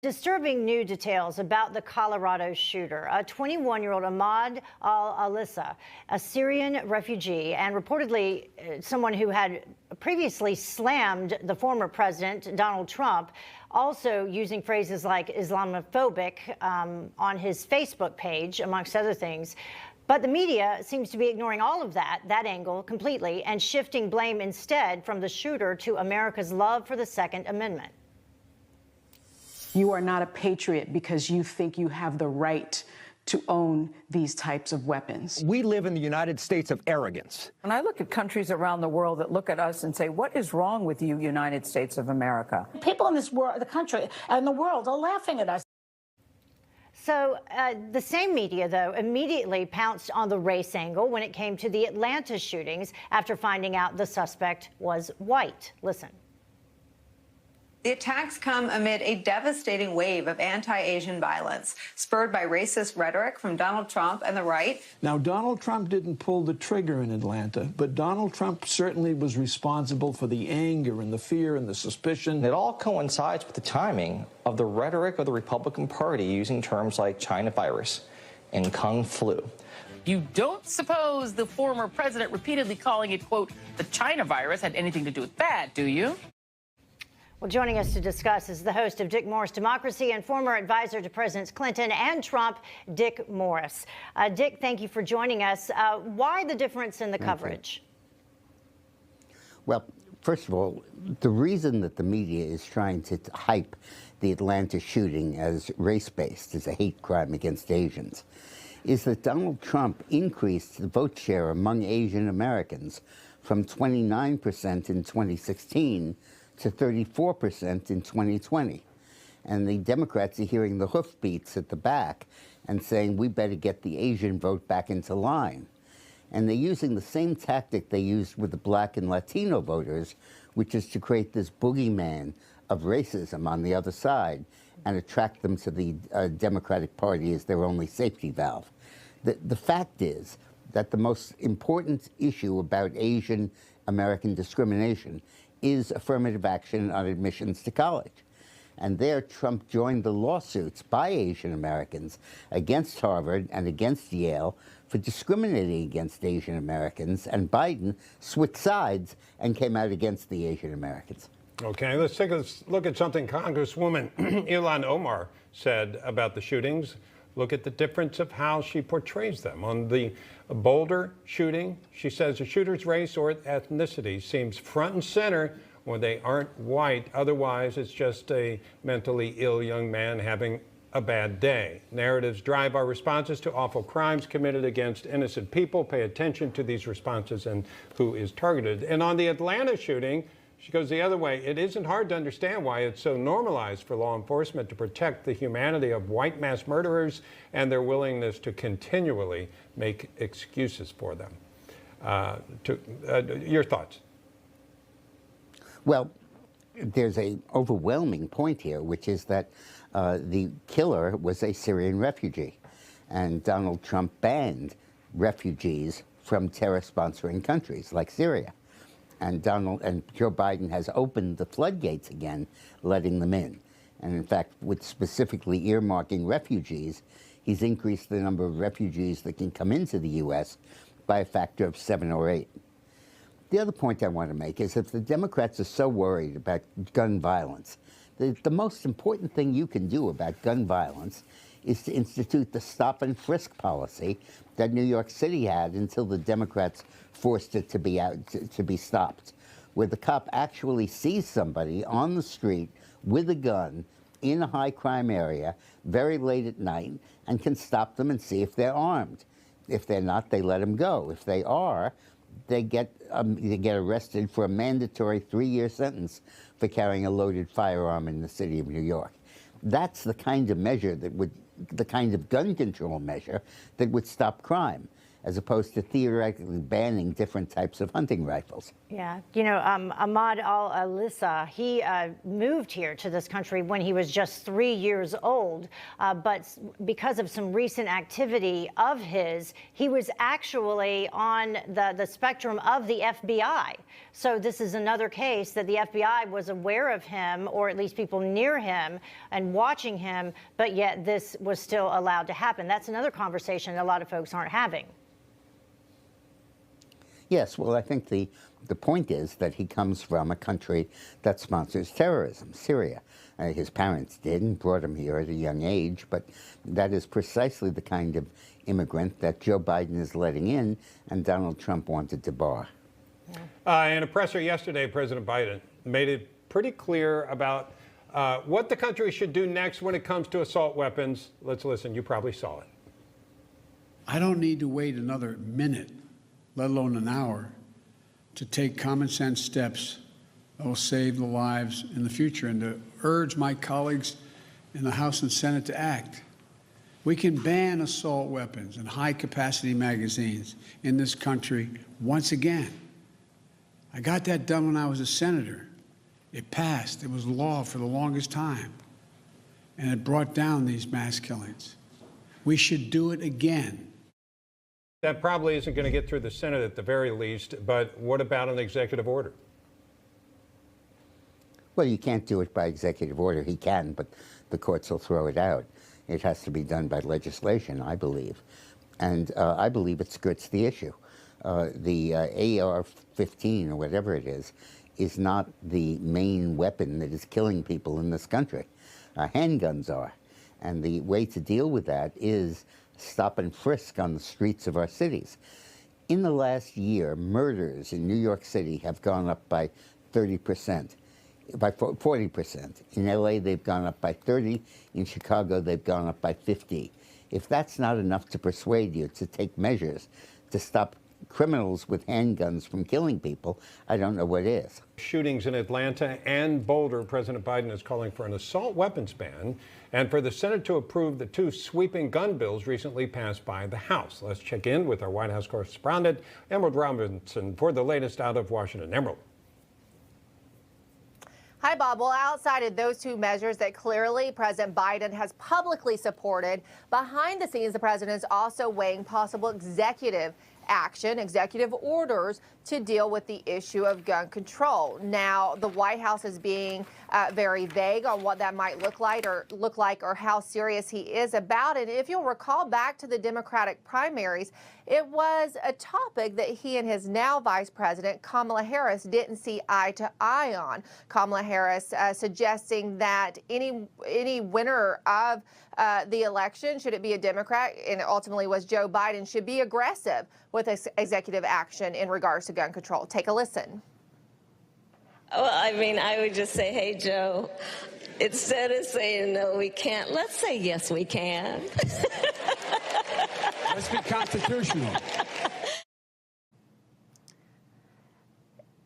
Disturbing new details about the Colorado shooter. A 21-year-old Ahmad al-Alissa, a Syrian refugee and reportedly someone who had previously slammed the former president, Donald Trump, also using phrases like Islamophobic on his Facebook page, amongst other things. But the media seems to be ignoring all of that angle completely, and shifting blame instead from the shooter to America's love for the Second Amendment. You are not a patriot because you think you have the right to own these types of weapons. We live in the United States of arrogance. When I look at countries around the world that look at us and say, what is wrong with you, United States of America? People in this world, the country and the world are laughing at us. So the same media, though, immediately pounced on the race angle when it came to the Atlanta shootings after finding out the suspect was white. Listen. The attacks come amid a devastating wave of anti-Asian violence, spurred by racist rhetoric from Donald Trump and the right. Now, Donald Trump didn't pull the trigger in Atlanta, but Donald Trump certainly was responsible for the anger and the fear and the suspicion. It all coincides with the timing of the rhetoric of the Republican Party using terms like China virus and Kung flu. You don't suppose the former president repeatedly calling it, quote, the China virus had anything to do with that, do you? Well, joining us to discuss is the host of Dick Morris Democracy and former advisor to Presidents Clinton and Trump, Dick Morris. Dick, thank you for joining us. Why the difference in the coverage? Well, first of all, the reason that the media is trying to hype the Atlanta shooting as race-based, as a hate crime against Asians, is that Donald Trump increased the vote share among Asian Americans from 29% in 2016 to 34% in 2020. And the Democrats are hearing the hoofbeats at the back and saying, we better get the Asian vote back into line. And they're using the same tactic they used with the Black and Latino voters, which is to create this boogeyman of racism on the other side and attract them to the Democratic Party as their only safety valve. The fact is that the most important issue about Asian American discrimination is affirmative action on admissions to college. And there, Trump joined the lawsuits by Asian Americans against Harvard and against Yale for discriminating against Asian Americans, and Biden switched sides and came out against the Asian Americans. Okay, let's take a look at something Congresswoman Ilhan Omar said about the shootings. Look at the difference of how she portrays them. On the Boulder shooting, she says the shooter's race or ethnicity seems front and center when they aren't white. Otherwise, it's just a mentally ill young man having a bad day. Narratives drive our responses to awful crimes committed against innocent people. Pay attention to these responses and who is targeted. And on the Atlanta shooting, she goes the other way. It isn't hard to understand why it's so normalized for law enforcement to protect the humanity of white mass murderers and their willingness to continually make excuses for them. Your thoughts? Well, there's an overwhelming point here, which is that the killer was a Syrian refugee, and Donald Trump banned refugees from terror-sponsoring countries like Syria. And Joe Biden has opened the floodgates again, letting them in. And in fact, with specifically earmarking refugees, he's increased the number of refugees that can come into the U.S. by a factor of 7 or 8. The other point I want to make is if the Democrats are so worried about gun violence, the most important thing you can do about gun violence is to institute the stop and frisk policy that New York City had until the Democrats forced it to be stopped, where the cop actually sees somebody on the street with a gun in a high crime area very late at night and can stop them and see if they're armed. If they're not, they let them go. If they are, they get arrested for a mandatory 3-year sentence for carrying a loaded firearm in the city of New York. That's the kind of measure that would, the kind of gun control measure that would stop crime. as opposed to theoretically banning different types of hunting rifles. Yeah, you know, Ahmad al-Alissa, he moved here to this country when he was just 3 years old, but because of some recent activity of his, he was actually on the spectrum of the FBI. So this is another case that the FBI was aware of him, or at least people near him, and watching him, but yet this was still allowed to happen. That's another conversation a lot of folks aren't having. Yes, well, I think the point is that he comes from a country that sponsors terrorism, Syria. His parents did and brought him here at a young age, but that is precisely the kind of immigrant that Joe Biden is letting in and Donald Trump wanted to bar. In a presser yesterday, President Biden made it pretty clear about what the country should do next when it comes to assault weapons. Let's listen. You probably saw it. I don't need to wait another minute, let alone an hour, to take common sense steps that will save the lives in the future, and to urge my colleagues in the House and Senate to act. We can ban assault weapons and high-capacity magazines in this country once again. I got that done when I was a senator. It passed. It was law for the longest time, and it brought down these mass killings. We should do it again. That probably isn't going to get through the Senate at the very least, but what about an executive order? Well, you can't do it by executive order. He can, but the courts will throw it out. It has to be done by legislation, I believe. And I believe it skirts the issue. The AR-15, or whatever it is not the main weapon that is killing people in this country. Handguns are. And the way to deal with that is stop and frisk on the streets of our cities. In the last year, murders in New York City have gone up by 30%, by 40%. In LA, they've gone up by 30. In Chicago, they've gone up by 50. If that's not enough to persuade you to take measures to stop criminals with handguns from killing people, I don't know what is. Shootings in Atlanta and Boulder, President Biden is calling for an assault weapons ban and for the Senate to approve the two sweeping gun bills recently passed by the House. Let's check in with our White House correspondent, Emerald Robinson, for the latest out of Washington. Emerald. Hi, Bob. Well, outside of those two measures that clearly President Biden has publicly supported, behind the scenes, the president is also weighing possible executive action, executive orders to deal with the issue of gun control. Now, the White House is being very vague on what that might look like or how serious he is about it. If you'll recall back to the Democratic primaries, it was a topic that he and his now Vice President Kamala Harris didn't see eye to eye on. Kamala Harris suggesting that any winner of the election, should it be a Democrat, and it ultimately was Joe Biden, should be aggressive with executive action in regards to gun control. Take a listen. Well, I mean, I would just say, hey, Joe, instead of saying no, we can't, let's say yes, we can. Let's be constitutional.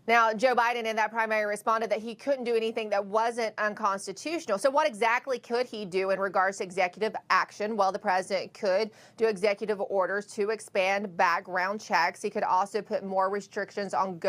Now, Joe Biden in that primary responded that he couldn't do anything that wasn't unconstitutional. So what exactly could he do in regards to executive action? Well, the president could do executive orders to expand background checks. He could also put more restrictions on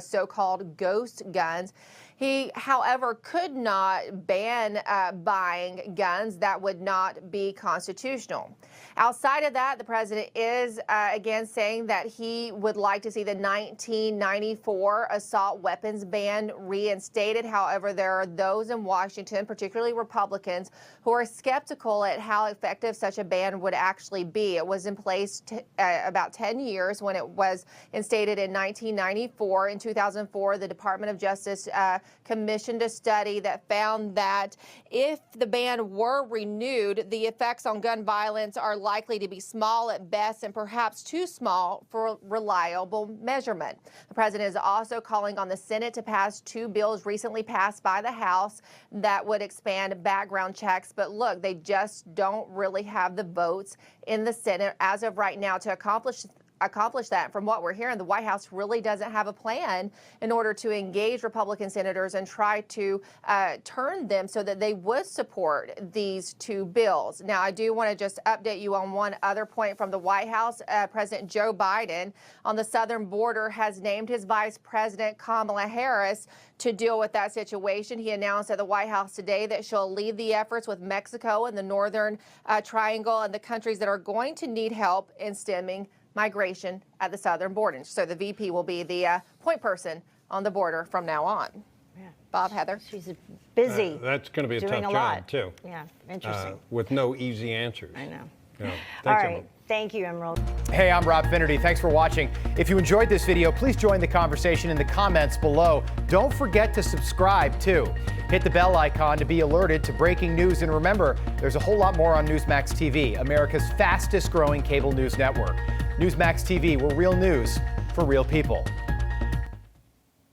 so-called ghost guns. He, however, could not ban buying guns. That would not be constitutional. Outside of that, the president is again saying that he would like to see the 1994 assault weapons ban reinstated. However, there are those in Washington, particularly Republicans, who are skeptical at how effective such a ban would actually be. It was in place about 10 years when it was instated in 1994. In 2004, the Department of Justice commissioned a study that found that if the ban were renewed, the effects on gun violence are likely to be small at best and perhaps too small for reliable measurement. The president is also calling on the Senate to pass two bills recently passed by the House that would expand background checks. But look, they just don't really have the votes in the Senate as of right now to accomplish accomplish that. From what we're hearing, the White House really doesn't have a plan in order to engage Republican senators and try to turn them so that they would support these two bills. Now, I do want to just update you on one other point from the White House. President Joe Biden on the southern border has named his Vice President Kamala Harris to deal with that situation. He announced at the White House today that she'll lead the efforts with Mexico and the Northern Triangle and the countries that are going to need help in stemming migration at the southern border. So the VP will be the point person on the border from now on. Yeah. Bob, Heather? She's busy. That's going to be a doing tough a job, lot. too. Yeah, interesting. With no easy answers. I know. Yeah. All Thanks, right. Emerald. Thank you, Emerald. Hey, I'm Rob Finnerty. Thanks for watching. If you enjoyed this video, please join the conversation in the comments below. Don't forget to subscribe, too. Hit the bell icon to be alerted to breaking news. And remember, there's a whole lot more on Newsmax TV, America's fastest growing cable news network. Newsmax TV, where real news for real people.